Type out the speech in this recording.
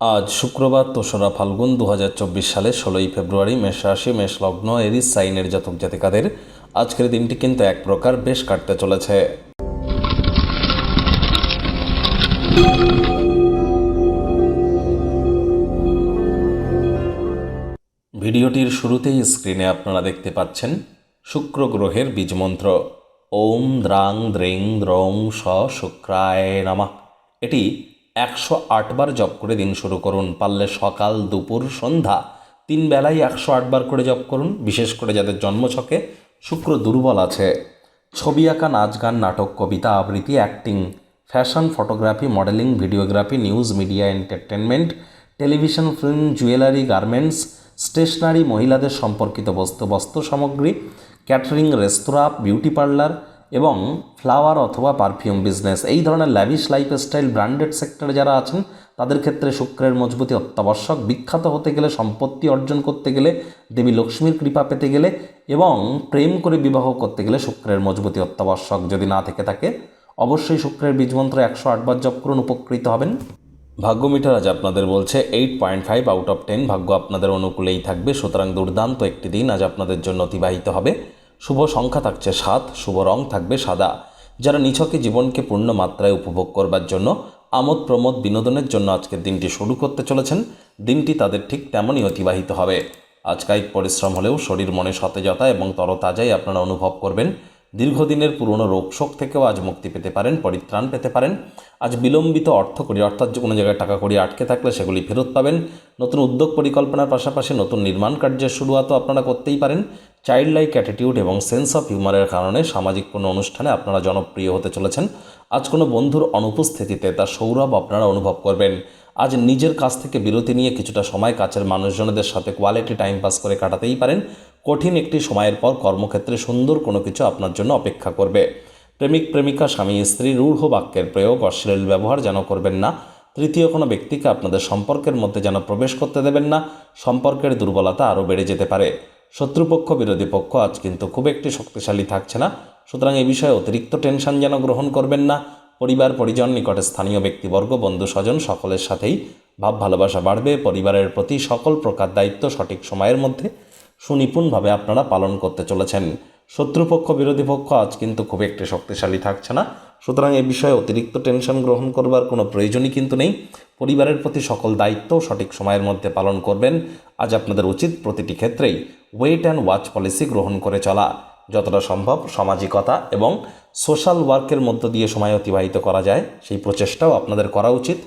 আজ শুক্রবার ২রা ফাল্গুন ২০২৪ সালে ১৬ই ফেব্রুয়ারি। মেষ রাশি, মেষ লগ্ন, এরিস সাইনের জাতক জাতিকাদের আজকের দিনটি কিন্তু এক প্রকার বেশ কাটতে চলেছে। ভিডিওটির শুরুতেই স্ক্রিনে আপনারা দেখতে পাচ্ছেন শুক্র গ্রহের বীজমন্ত্র ওম দ্রাং দ্রেং দ্রং স শুক্রায় নমঃ। এটি ১০৮ বার জপ করে দিন শুরু করুন। পারলে সকাল, দুপুর, সন্ধ্যা ৩ বেলায় ১০৮ বার করে জপ করুন। বিশেষ করে যাদের জন্মছকে শুক্র দুর্বল আছে, ছবি আঁকা, নাচ গান, নাটক, কবিতা আবৃত্তি, acting, fashion, photography, modelling, videography, news media, entertainment, television, film, jewellery, garments, stationery, মহিলাদের সম্পর্কিত বস্ত্র সামগ্রী, ক্যাটারিং, রেস্তোরাঁ, বিউটি পার্লার এবং ফ্লাওয়ার অথবা পারফিউম বিজনেস, এই ধরনের ল্যাভিশ লাইফস্টাইল ব্র্যান্ডেড সেক্টরে যারা আছেন তাদের ক্ষেত্রে শুক্রের মজবুতি অত্যাবশ্যক। বিখ্যাত হতে গেলে, সম্পত্তি অর্জন করতে গেলে, দেবী লক্ষ্মীর কৃপা পেতে গেলে এবং প্রেম করে বিবাহ করতে গেলে শুক্রের মজবুতি অত্যাবশ্যক। যদি না থেকে থাকে অবশ্যই শুক্রের বীজমন্ত্র ১০৮ বার জপ করুন, উপকৃত হবেন। ভাগ্য মিটার আজ আপনাদের বলছে 8.5 আউট অফ 10। ভাগ্য আপনাদের অনুকূলেই থাকবে, সুতরাং দুর্দান্ত একটি দিন আজ আপনাদের জন্য অতিবাহিত হবে। শুভ সংখ্যা থাকছে 7, শুভ রং থাকবে সাদা। যারা নিছকে জীবনকে পূর্ণ মাত্রায় উপভোগ করবার জন্য, আমোদ প্রমোদ, বিনোদনের জন্য আজকের দিনটি শুরু করতে চলেছেন, দিনটি তাদের ঠিক তেমনই অতিবাহিত হবে। আজ কায়িক পরিশ্রম হলেও শরীর মনে সতেজতা এবং তরতাজাই আপনারা অনুভব করবেন। দীর্ঘদিনের পুরনো রোগশোক থেকেও আজ মুক্তি পেতে পারেন, পরিত্রাণ পেতে পারেন। আজ বিলম্বিত অর্থকড়ি, অর্থাৎ কোনো জায়গায় টাকা কড়ি আটকে থাকলে সেগুলি ফেরত পাবেন। নতুন উদ্যোগ পরিকল্পনার পাশাপাশি নতুন নির্মাণ কার্যের শুরুয়াতও আপনারা করতেই পারেন। চাইল্ড লাইক অ্যাটিটিউড এবং সেন্স অফ হিউমারের কারণে সামাজিক কোনো অনুষ্ঠানে আপনারা জনপ্রিয় হতে চলেছেন। আজ কোনো বন্ধুর অনুপস্থিতিতে তার সৌরভ আপনারা অনুভব করবেন। আজ নিজের কাছ থেকে বিরতি নিয়ে কিছুটা সময় কাছের মানুষজনদের সাথে কোয়ালিটি টাইম পাস করে কাটাতেই পারেন। কঠিন একটি সময়ের পর কর্মক্ষেত্রে সুন্দর কোনো কিছু আপনার জন্য অপেক্ষা করবে। প্রেমিক প্রেমিকা, স্বামী স্ত্রী রূঢ় বাক্যের প্রয়োগ, অশ্লীল ব্যবহার যেন করবেন না। তৃতীয় কোনো ব্যক্তিকে আপনাদের সম্পর্কের মধ্যে যেন প্রবেশ করতে দেবেন না। সম্পর্কের দুর্বলতা আরও বেড়ে যেতে পারে। শত্রুপক্ষ, বিরোধী পক্ষ আজ কিন্তু খুব একটি শক্তিশালী থাকছে না, সুতরাং এই বিষয়ে অতিরিক্ত টেনশন যেন গ্রহণ করবেন না। পরিবার পরিজন, নিকটে স্থানীয় ব্যক্তিবর্গ, বন্ধু স্বজন সকলের সাথেই ভাব ভালোবাসা বাড়বে। পরিবারের প্রতি সকল প্রকার দায়িত্ব সঠিক সময়ের মধ্যে সুনিপুণভাবে আপনারা পালন করতে চলেছেন। শত্রুপক্ষ, বিরোধী পক্ষ আজ কিন্তু খুব একটি শক্তিশালী থাকছে না, সুতরাং এ বিষয়ে অতিরিক্ত টেনশন গ্রহণ করবার কোনো প্রয়োজনই কিন্তু নেই। পরিবারের প্রতি সকল দায়িত্ব সঠিক সময়ের মধ্যে পালন করবেন। আজ আপনাদের উচিত প্রতিটি ক্ষেত্রেই ওয়েট অ্যান্ড ওয়াচ পলিসি গ্রহণ করে চলা। যতটা সম্ভব সামাজিকতা এবং সোশ্যাল ওয়ার্কের মধ্য দিয়ে সময় অতিবাহিত করা যায় সেই প্রচেষ্টাও আপনাদের করা উচিত।